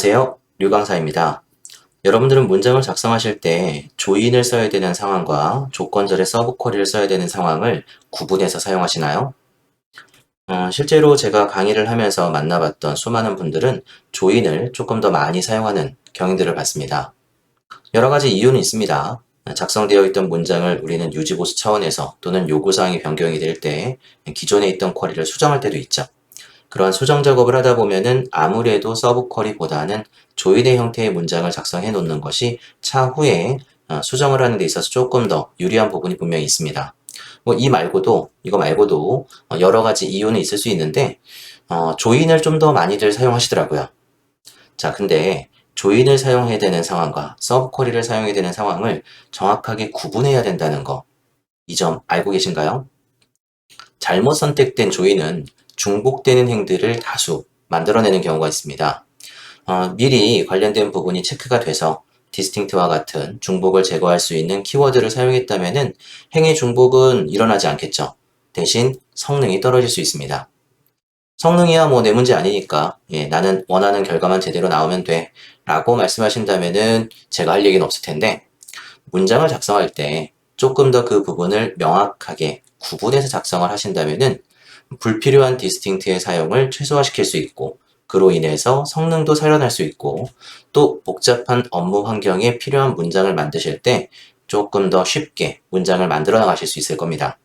안녕하세요. 류강사입니다. 여러분들은 문장을 작성하실 때 조인을 써야 되는 상황과 조건절의 서브 쿼리를 써야 되는 상황을 구분해서 사용하시나요? 실제로 제가 강의를 하면서 만나봤던 수많은 분들은 조인을 조금 더 많이 사용하는 경향들을 봤습니다. 여러 가지 이유는 있습니다. 작성되어 있던 문장을 우리는 유지보수 차원에서 또는 요구사항이 변경이 될 때 기존에 있던 쿼리를 수정할 때도 있죠. 그러한 수정 작업을 하다 보면은 아무래도 서브 쿼리보다는 조인의 형태의 문장을 작성해 놓는 것이 차후에 수정을 하는 데 있어서 조금 더 유리한 부분이 분명히 있습니다. 이거 말고도 여러 가지 이유는 있을 수 있는데, 조인을 좀 더 많이들 사용하시더라고요. 자, 근데 조인을 사용해야 되는 상황과 서브 쿼리를 사용해야 되는 상황을 정확하게 구분해야 된다는 거, 이 점 알고 계신가요? 잘못 선택된 조인은 중복되는 행들을 다수 만들어내는 경우가 있습니다. 미리 관련된 부분이 체크가 돼서 디스팅트와 같은 중복을 제거할 수 있는 키워드를 사용했다면 행의 중복은 일어나지 않겠죠. 대신 성능이 떨어질 수 있습니다. 성능이야 뭐 내 문제 아니니까 나는 원하는 결과만 제대로 나오면 돼 라고 말씀하신다면 제가 할 얘기는 없을 텐데, 문장을 작성할 때 조금 더 그 부분을 명확하게 구분해서 작성을 하신다면 불필요한 디스팅트의 사용을 최소화시킬 수 있고, 그로 인해서 성능도 살려날 수 있고, 또 복잡한 업무 환경에 필요한 문장을 만드실 때 조금 더 쉽게 문장을 만들어 나가실 수 있을 겁니다.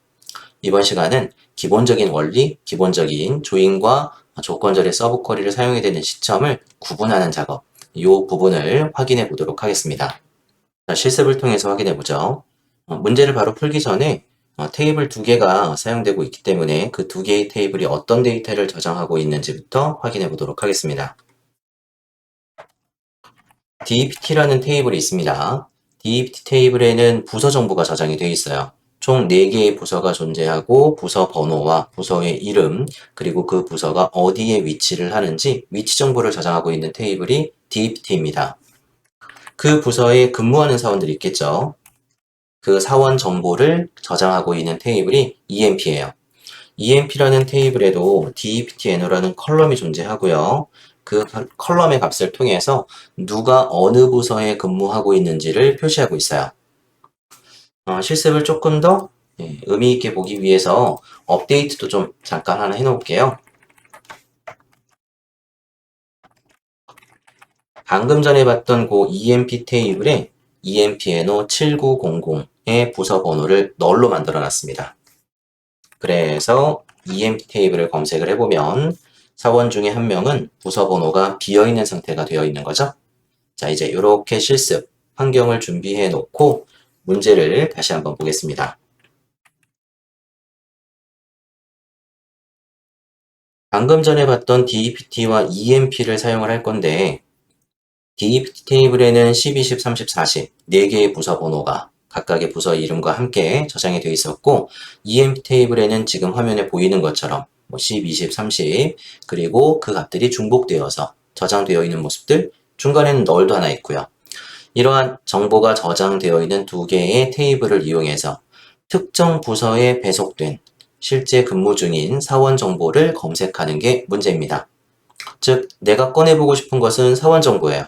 이번 시간은 기본적인 원리, 기본적인 조인과 조건절의 서브 쿼리를 사용해야 되는 시점을 구분하는 작업, 이 부분을 확인해 보도록 하겠습니다. 자, 실습을 통해서 확인해 보죠. 문제를 바로 풀기 전에 테이블 두 개가 사용되고 있기 때문에 그 두 개의 테이블이 어떤 데이터를 저장하고 있는지부터 확인해 보도록 하겠습니다. DPT라는 테이블이 있습니다. DPT 테이블에는 부서 정보가 저장이 되어 있어요. 총 4개의 부서가 존재하고 부서 번호와 부서의 이름, 그리고 그 부서가 어디에 위치를 하는지 위치 정보를 저장하고 있는 테이블이 DPT입니다. 그 부서에 근무하는 사원들이 있겠죠. 그 사원 정보를 저장하고 있는 테이블이 EMP예요. EMP라는 테이블에도 DEPTNO라는 컬럼이 존재하고요. 그 컬럼의 값을 통해서 누가 어느 부서에 근무하고 있는지를 표시하고 있어요. 실습을 조금 더 의미 있게 보기 위해서 업데이트도 좀 잠깐 하나 해놓을게요. 방금 전에 봤던 그 EMP 테이블에 EMPNO 7900의 부서 번호를 널로 만들어 놨습니다. 그래서 EMP 테이블을 검색을 해보면 사원 중에 한 명은 부서 번호가 비어있는 상태가 되어 있는 거죠. 자, 이제 이렇게 실습 환경을 준비해 놓고 문제를 다시 한번 보겠습니다. 방금 전에 봤던 DEPT와 EMP를 사용을 할 건데, DEPT 테이블에는 10, 20, 30, 40 4개의 부서 번호가 각각의 부서 이름과 함께 저장이 되어 있었고, EMP 테이블에는 지금 화면에 보이는 것처럼 10, 20, 30 그리고 그 값들이 중복되어서 저장되어 있는 모습들, 중간에는 널도 하나 있고요. 이러한 정보가 저장되어 있는 두 개의 테이블을 이용해서 특정 부서에 배속된 실제 근무 중인 사원 정보를 검색하는 게 문제입니다. 즉, 내가 꺼내보고 싶은 것은 사원 정보예요.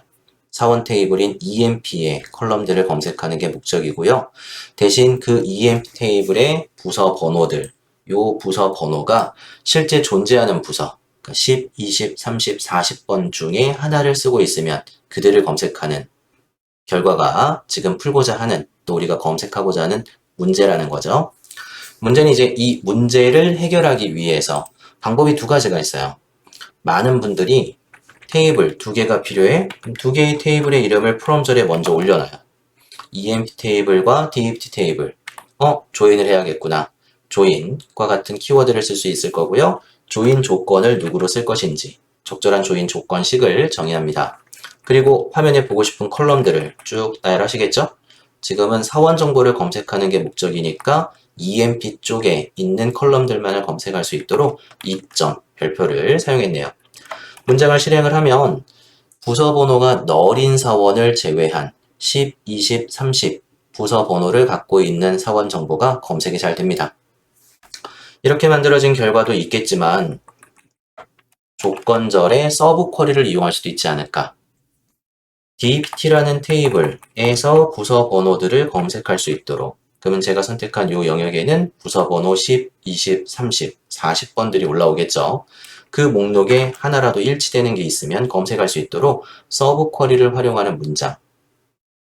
사원 테이블인 EMP의 컬럼들을 검색하는 게 목적이고요. 대신 그 EMP 테이블의 부서 번호들, 요 부서 번호가 실제 존재하는 부서, 10, 20, 30, 40번 중에 하나를 쓰고 있으면 그들을 검색하는 결과가 지금 풀고자 하는, 또 우리가 검색하고자 하는 문제라는 거죠. 문제는 이제 이 문제를 해결하기 위해서 방법이 두 가지가 있어요. 많은 분들이 테이블 두 개가 필요해. 두 개의 테이블의 이름을 프롬절에 먼저 올려놔요. EMP 테이블과 DEPT 테이블. 조인을 해야겠구나. 조인과 같은 키워드를 쓸 수 있을 거고요. 조인 조건을 누구로 쓸 것인지 적절한 조인 조건식을 정의합니다. 그리고 화면에 보고 싶은 컬럼들을 쭉 나열하시겠죠? 지금은 사원 정보를 검색하는 게 목적이니까 EMP 쪽에 있는 컬럼들만을 검색할 수 있도록 2점 별표를 사용했네요. 문장을 실행을 하면 부서 번호가 널인 사원을 제외한 10, 20, 30 부서 번호를 갖고 있는 사원 정보가 검색이 잘 됩니다. 이렇게 만들어진 결과도 있겠지만 조건절의 서브 쿼리를 이용할 수도 있지 않을까. dpt라는 테이블에서 부서 번호들을 검색할 수 있도록, 그러면 제가 선택한 이 영역에는 부서 번호 10, 20, 30, 40번들이 올라오겠죠. 그 목록에 하나라도 일치되는 게 있으면 검색할 수 있도록 서브 쿼리를 활용하는 문장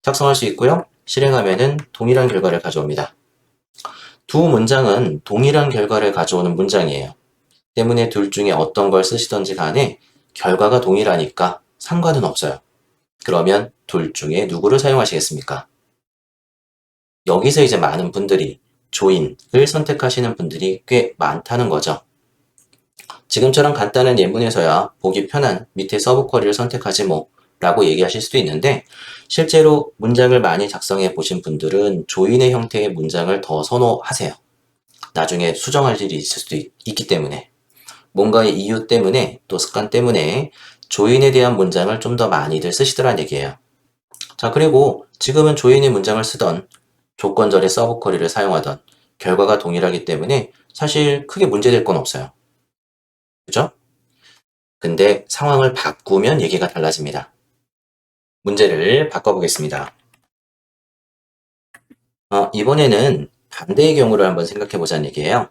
작성할 수 있고요. 실행하면은 동일한 결과를 가져옵니다. 두 문장은 동일한 결과를 가져오는 문장이에요. 때문에 둘 중에 어떤 걸 쓰시던지 간에 결과가 동일하니까 상관은 없어요. 그러면 둘 중에 누구를 사용하시겠습니까? 여기서 이제 많은 분들이 조인을 선택하시는 분들이 꽤 많다는 거죠. 지금처럼 간단한 예문에서야 보기 편한 밑에 서브 쿼리를 선택하지 뭐 라고 얘기하실 수도 있는데, 실제로 문장을 많이 작성해 보신 분들은 조인의 형태의 문장을 더 선호하세요. 나중에 수정할 일이 있을 수도 있기 때문에, 뭔가의 이유 때문에 또 습관 때문에 조인에 대한 문장을 좀 더 많이들 쓰시더란 얘기예요. 자, 그리고 지금은 조인의 문장을 쓰던 조건절의 서브 쿼리를 사용하던 결과가 동일하기 때문에 사실 크게 문제될 건 없어요. 그죠? 근데 상황을 바꾸면 얘기가 달라집니다. 문제를 바꿔보겠습니다. 이번에는 반대의 경우를 한번 생각해 보자는 얘기예요.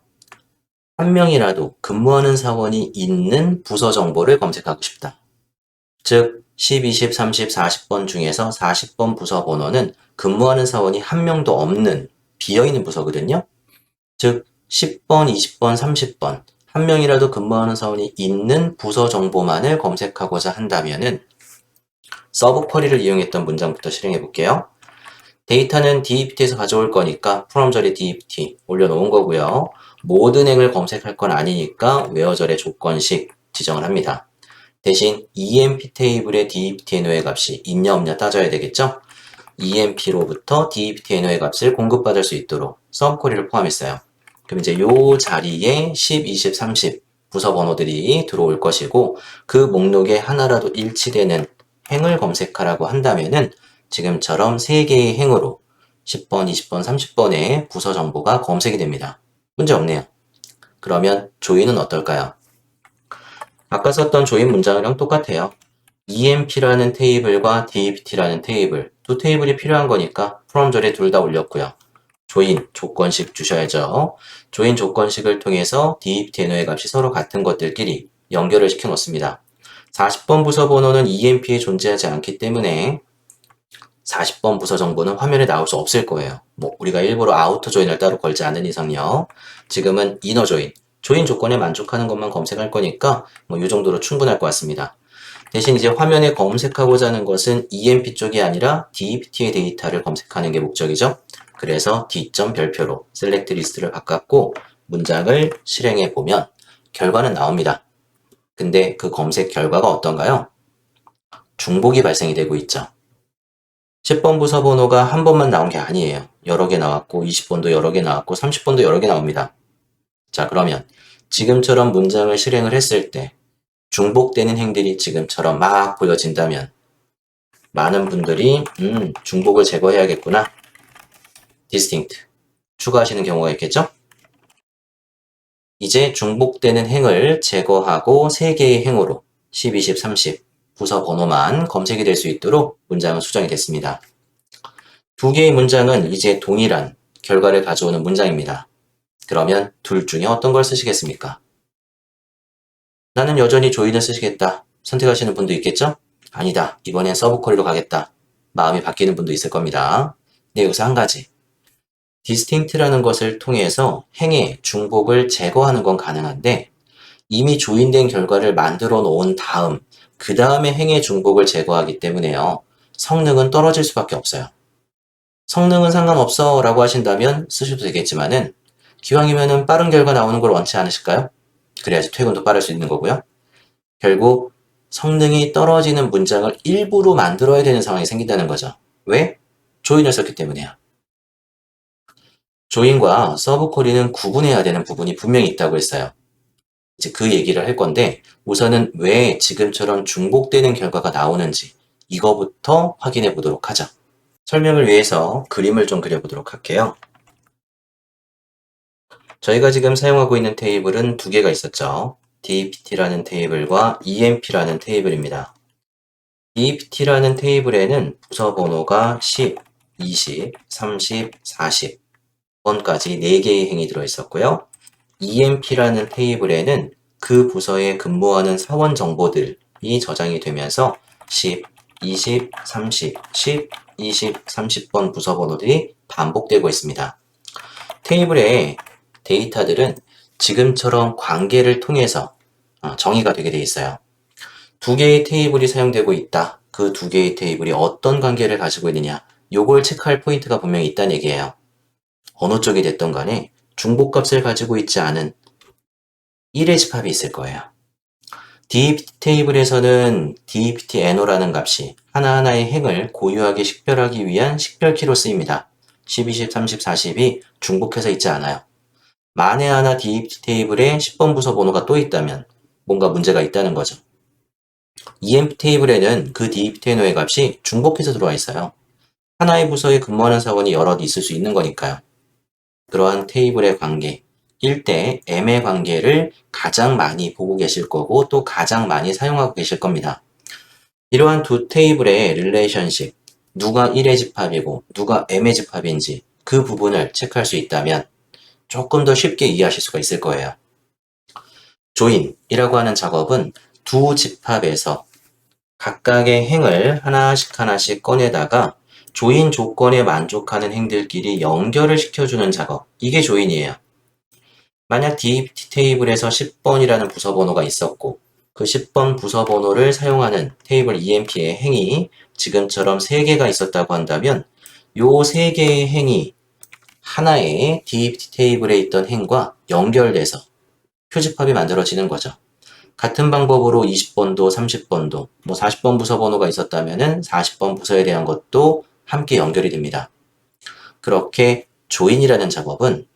한 명이라도 근무하는 사원이 있는 부서 정보를 검색하고 싶다. 즉 10, 20, 30, 40번 중에서 40번 부서 번호는 근무하는 사원이 한 명도 없는 비어있는 부서거든요. 즉 10번, 20번, 30번 한 명이라도 근무하는 사원이 있는 부서 정보만을 검색하고자 한다면은 서브 쿼리를 이용했던 문장부터 실행해 볼게요. 데이터는 dept에서 가져올 거니까 프롬절의 dept 올려놓은 거고요. 모든 행을 검색할 건 아니니까 웨어절의 조건식 지정을 합니다. 대신 emp 테이블의 deptno의 값이 있냐 없냐 따져야 되겠죠? emp로부터 deptno의 값을 공급받을 수 있도록 서브 쿼리를 포함했어요. 그럼 이제 요 자리에 10, 20, 30 부서 번호들이 들어올 것이고, 그 목록에 하나라도 일치되는 행을 검색하라고 한다면은 지금처럼 3개의 행으로 10번, 20번, 30번의 부서 정보가 검색이 됩니다. 문제 없네요. 그러면 조인은 어떨까요? 아까 썼던 조인 문장이랑 똑같아요. emp라는 테이블과 dpt라는 테이블, 두 테이블이 필요한 거니까 프롬절에 둘 다 올렸고요. 조인 조건식 주셔야죠. 조인 조건식을 통해서 dptno의 값이 서로 같은 것들끼리 연결을 시켜 놓습니다. 40번 부서 번호는 emp에 존재하지 않기 때문에 40번 부서 정보는 화면에 나올 수 없을 거예요. 뭐 우리가 일부러 아우터 조인을 따로 걸지 않은 이상요. 지금은 이너 조인, 조인 조건에 만족하는 것만 검색할 거니까 뭐 이 정도로 충분할 것 같습니다. 대신 이제 화면에 검색하고자 하는 것은 emp 쪽이 아니라 dpt의 데이터를 검색하는 게 목적이죠. 그래서 d.점 별표로 셀렉트 리스트를 바꿨고 문장을 실행해 보면 결과는 나옵니다. 근데 그 검색 결과가 어떤가요? 중복이 발생이 되고 있죠. 10번 부서 번호가 한 번만 나온 게 아니에요. 여러 개 나왔고 20번도 여러 개 나왔고 30번도 여러 개 나옵니다. 자, 그러면 지금처럼 문장을 실행을 했을 때 중복되는 행들이 지금처럼 막 보여진다면 많은 분들이 중복을 제거해야겠구나, distinct 추가하시는 경우가 있겠죠? 이제 중복되는 행을 제거하고 3개의 행으로 10, 20, 30 부서 번호만 검색이 될 수 있도록 문장은 수정이 됐습니다. 2개의 문장은 이제 동일한 결과를 가져오는 문장입니다. 그러면 둘 중에 어떤 걸 쓰시겠습니까? 나는 여전히 조인을 쓰시겠다 선택하시는 분도 있겠죠? 아니다, 이번엔 서브 쿼리로 가겠다 마음이 바뀌는 분도 있을 겁니다. 근데 여기서 한 가지, distinct라는 것을 통해서 행의 중복을 제거하는 건 가능한데 이미 조인된 결과를 만들어 놓은 다음 그 다음에 행의 중복을 제거하기 때문에요. 성능은 떨어질 수밖에 없어요. 성능은 상관없어 라고 하신다면 쓰셔도 되겠지만은 기왕이면은 빠른 결과 나오는 걸 원치 않으실까요? 그래야지 퇴근도 빠를 수 있는 거고요. 결국 성능이 떨어지는 문장을 일부러 만들어야 되는 상황이 생긴다는 거죠. 왜? 조인을 썼기 때문에요. 조인과 서브 쿼리는 구분해야 되는 부분이 분명히 있다고 했어요. 이제 그 얘기를 할 건데 우선은 왜 지금처럼 중복되는 결과가 나오는지 이거부터 확인해 보도록 하죠. 설명을 위해서 그림을 좀 그려보도록 할게요. 저희가 지금 사용하고 있는 테이블은 두 개가 있었죠. dpt라는 테이블과 emp라는 테이블입니다. DPT라는 테이블에는 부서 번호가 10, 20, 30, 40번까지 4개의 행이 들어있었고요. EMP라는 테이블에는 그 부서에 근무하는 사원 정보들이 저장이 되면서 10, 20, 30, 10, 20, 30번 부서 번호들이 반복되고 있습니다. 테이블의 데이터들은 지금처럼 관계를 통해서 정의가 되게 되어 있어요. 2개의 테이블이 사용되고 있다. 그 2개의 테이블이 어떤 관계를 가지고 있느냐, 요걸 체크할 포인트가 분명히 있다는 얘기예요. 어느 쪽이 됐던 간에 중복값을 가지고 있지 않은 1의 집합이 있을 거예요. DPT 테이블에서는 DPT-NO라는 값이 하나하나의 행을 고유하게 식별하기 위한 식별키로 쓰입니다. 10, 20, 30, 40이 중복해서 있지 않아요. 만에 하나 DPT 테이블에 10번 부서 번호가 또 있다면 뭔가 문제가 있다는 거죠. EMP 테이블에는 그 DPT-NO의 값이 중복해서 들어와 있어요. 하나의 부서에 근무하는 사원이 여럿 있을 수 있는 거니까요. 그러한 테이블의 관계, 1대 M의 관계를 가장 많이 보고 계실 거고 또 가장 많이 사용하고 계실 겁니다. 이러한 두 테이블의 릴레이션십, 누가 1의 집합이고 누가 M의 집합인지 그 부분을 체크할 수 있다면 조금 더 쉽게 이해하실 수가 있을 거예요. 조인이라고 하는 작업은 두 집합에서 각각의 행을 하나씩 꺼내다가 조인 조건에 만족하는 행들끼리 연결을 시켜주는 작업, 이게 조인이에요. 만약 DPT 테이블에서 10번이라는 부서 번호가 있었고 그 10번 부서 번호를 사용하는 테이블 EMP의 행이 지금처럼 3개가 있었다고 한다면 요 3개의 행이 하나의 DPT 테이블에 있던 행과 연결돼서 표집합이 만들어지는 거죠. 같은 방법으로 20번도 30번도 40번 부서 번호가 있었다면 40번 부서에 대한 것도 함께 연결이 됩니다. 그렇게 조인이라는 작업은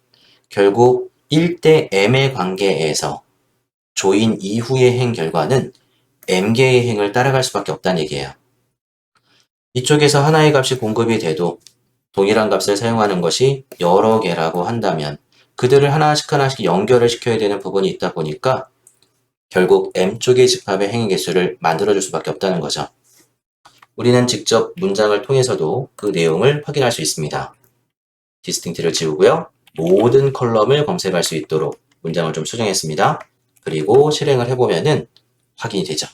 결국 1대 M의 관계에서 조인 이후의 행 결과는 M개의 행을 따라갈 수밖에 없다는 얘기예요. 이쪽에서 하나의 값이 공급이 돼도 동일한 값을 사용하는 것이 여러 개라고 한다면 그들을 하나씩 연결을 시켜야 되는 부분이 있다 보니까 결국 M쪽의 집합의 행의 개수를 만들어줄 수밖에 없다는 거죠. 우리는 직접 문장을 통해서도 그 내용을 확인할 수 있습니다. 디스팅트를 지우고요. 모든 컬럼을 검색할 수 있도록 문장을 좀 수정했습니다. 그리고 실행을 해보면은 확인이 되죠.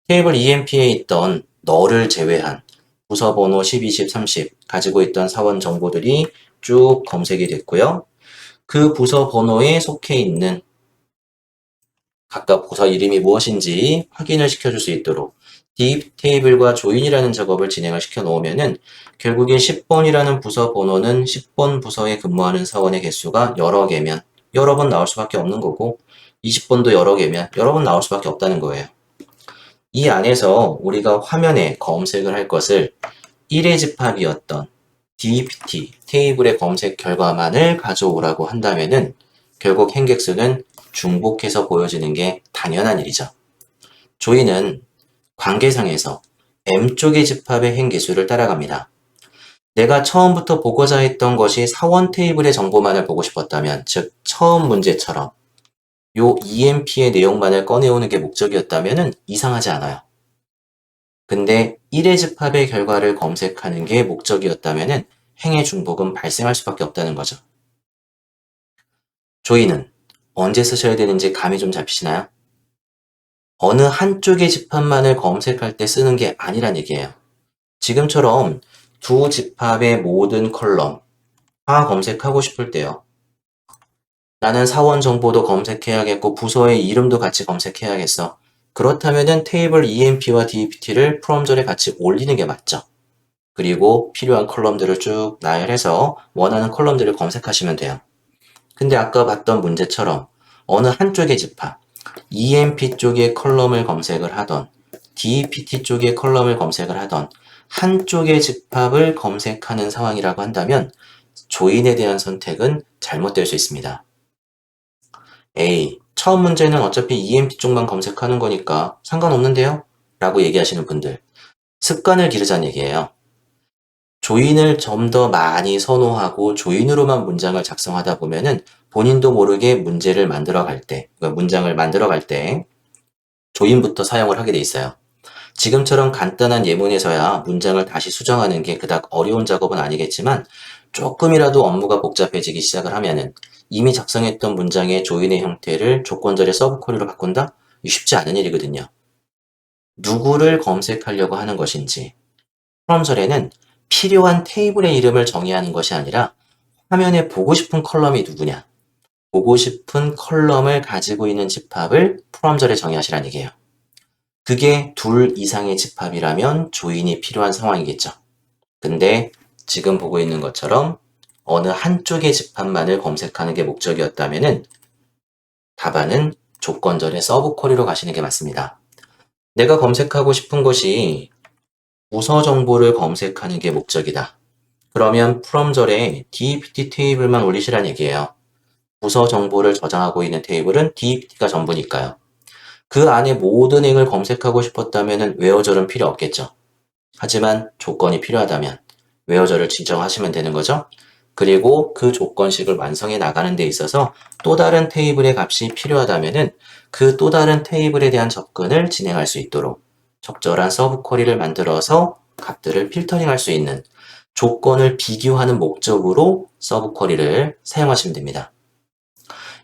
테이블 EMP에 있던 너를 제외한 부서 번호 10, 20, 30 가지고 있던 사원 정보들이 쭉 검색이 됐고요. 그 부서 번호에 속해 있는 각각 부서 이름이 무엇인지 확인을 시켜줄 수 있도록 deep 테이블과 조인이라는 작업을 진행을 시켜 놓으면은 결국에 10번이라는 부서 번호는 10번 부서에 근무하는 사원의 개수가 여러 개면 여러 번 나올 수밖에 없는 거고 20번도 여러 개면 여러 번 나올 수밖에 없다는 거예요. 이 안에서 우리가 화면에 검색을 할 것을 1의 집합이었던 DPT 테이블의 검색 결과만을 가져오라고 한다면은 결국 행객수는 중복해서 보여지는 게 당연한 일이죠. 조인은 관계상에서 M쪽의 집합의 행개수를 따라갑니다. 내가 처음부터 보고자 했던 것이 사원 테이블의 정보만을 보고 싶었다면, 즉 처음 문제처럼 요 EMP의 내용만을 꺼내오는 게 목적이었다면 이상하지 않아요. 근데 1의 집합의 결과를 검색하는 게 목적이었다면 행의 중복은 발생할 수밖에 없다는 거죠. 조인은 언제 쓰셔야 되는지 감이 좀 잡히시나요? 어느 한쪽의 집합만을 검색할 때 쓰는 게 아니란 얘기예요. 지금처럼 두 집합의 모든 컬럼 다 검색하고 싶을 때요. 나는 사원 정보도 검색해야겠고 부서의 이름도 같이 검색해야겠어. 그렇다면 테이블 EMP와 DPT를 프롬절에 같이 올리는 게 맞죠. 그리고 필요한 컬럼들을 쭉 나열해서 원하는 컬럼들을 검색하시면 돼요. 근데 아까 봤던 문제처럼 어느 한쪽의 집합, EMP 쪽의 컬럼을 검색을 하던 DPT 쪽의 컬럼을 검색을 하던 한쪽의 집합을 검색하는 상황이라고 한다면 조인에 대한 선택은 잘못될 수 있습니다. A. 처음 문제는 어차피 EMP 쪽만 검색하는 거니까 상관없는데요? 라고 얘기하시는 분들, 습관을 기르자는 얘기예요. 조인을 좀 더 많이 선호하고 조인으로만 문장을 작성하다 보면은 본인도 모르게 문장을 만들어 갈 때 조인부터 사용을 하게 돼 있어요. 지금처럼 간단한 예문에서야 문장을 다시 수정하는 게 그닥 어려운 작업은 아니겠지만 조금이라도 업무가 복잡해지기 시작을 하면은 이미 작성했던 문장의 조인의 형태를 조건절의 서브 쿼리로 바꾼다? 이 쉽지 않은 일이거든요. 누구를 검색하려고 하는 것인지, 프롬절에는 필요한 테이블의 이름을 정의하는 것이 아니라 화면에 보고 싶은 컬럼이 누구냐, 보고 싶은 컬럼을 가지고 있는 집합을 프롬절에 정의하시라는 얘기예요. 그게 둘 이상의 집합이라면 조인이 필요한 상황이겠죠. 근데 지금 보고 있는 것처럼 어느 한쪽의 집합만을 검색하는 게 목적이었다면은 답안은 조건절의 서브 쿼리로 가시는 게 맞습니다. 내가 검색하고 싶은 것이 부서 정보를 검색하는 게 목적이다. 그러면 프롬절에 DEPT 테이블만 올리시란 얘기예요. 부서 정보를 저장하고 있는 테이블은 DEPT가 전부니까요. 그 안에 모든 행을 검색하고 싶었다면 웨어절은 필요 없겠죠. 하지만 조건이 필요하다면 웨어절을 지정하시면 되는 거죠. 그리고 그 조건식을 완성해 나가는 데 있어서 또 다른 테이블의 값이 필요하다면 그 또 다른 테이블에 대한 접근을 진행할 수 있도록 적절한 서브 쿼리를 만들어서 값들을 필터링할 수 있는 조건을 비교하는 목적으로 서브 쿼리를 사용하시면 됩니다.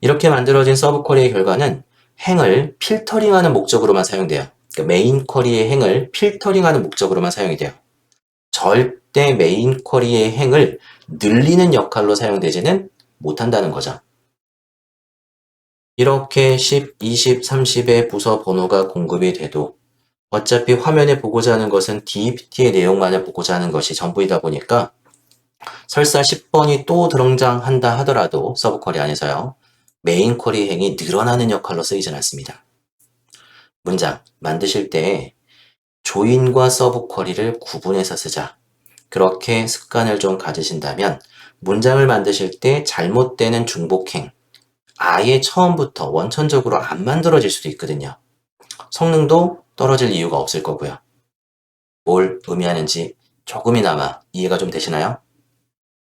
이렇게 만들어진 서브 쿼리의 결과는 행을 필터링하는 목적으로만 사용돼요. 그러니까 메인 쿼리의 행을 필터링하는 목적으로만 사용이 돼요. 절대 메인 쿼리의 행을 늘리는 역할로 사용되지는 못한다는 거죠. 이렇게 10, 20, 30의 부서 번호가 공급이 돼도 어차피 화면에 보고자 하는 것은 DEPT의 내용만을 보고자 하는 것이 전부이다 보니까 설사 10번이 또 등장한다 하더라도 서브 쿼리 안에서요. 메인 쿼리 행이 늘어나는 역할로 쓰이진 않습니다. 문장 만드실 때 조인과 서브 쿼리를 구분해서 쓰자. 그렇게 습관을 좀 가지신다면 문장을 만드실 때 잘못되는 중복행, 아예 처음부터 원천적으로 안 만들어질 수도 있거든요. 성능도 떨어질 이유가 없을 거고요. 뭘 의미하는지 조금이나마 이해가 좀 되시나요?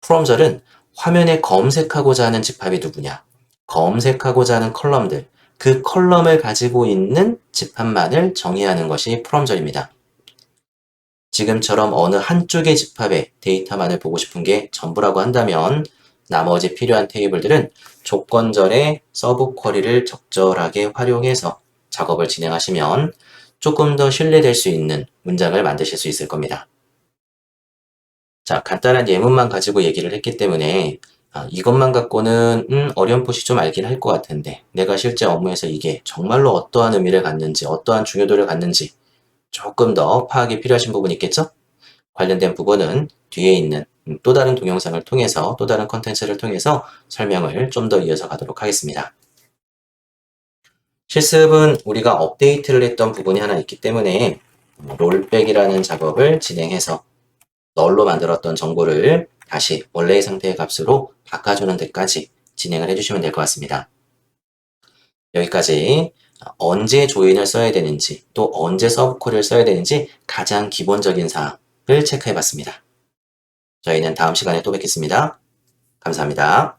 프롬절은 화면에 검색하고자 하는 집합이 누구냐, 검색하고자 하는 컬럼들, 그 컬럼을 가지고 있는 집합만을 정의하는 것이 프롬절입니다. 지금처럼 어느 한쪽의 집합의 데이터만을 보고 싶은 게 전부라고 한다면 나머지 필요한 테이블들은 조건절의 서브 쿼리를 적절하게 활용해서 작업을 진행하시면 조금 더 신뢰될 수 있는 문장을 만드실 수 있을 겁니다. 자, 간단한 예문만 가지고 얘기를 했기 때문에 이것만 갖고는 어렴풋이 좀 알긴 할 것 같은데 내가 실제 업무에서 이게 정말로 어떠한 의미를 갖는지 어떠한 중요도를 갖는지 조금 더 파악이 필요하신 부분이 있겠죠? 관련된 부분은 뒤에 있는 또 다른 동영상을 통해서 또 다른 컨텐츠를 통해서 설명을 좀 더 이어서 가도록 하겠습니다. 실습은 우리가 업데이트를 했던 부분이 하나 있기 때문에 롤백이라는 작업을 진행해서 널로 만들었던 정보를 다시 원래의 상태의 값으로 바꿔주는 데까지 진행을 해주시면 될 것 같습니다. 여기까지 언제 조인을 써야 되는지 또 언제 서브쿼리를 써야 되는지 가장 기본적인 사항을 체크해 봤습니다. 저희는 다음 시간에 또 뵙겠습니다. 감사합니다.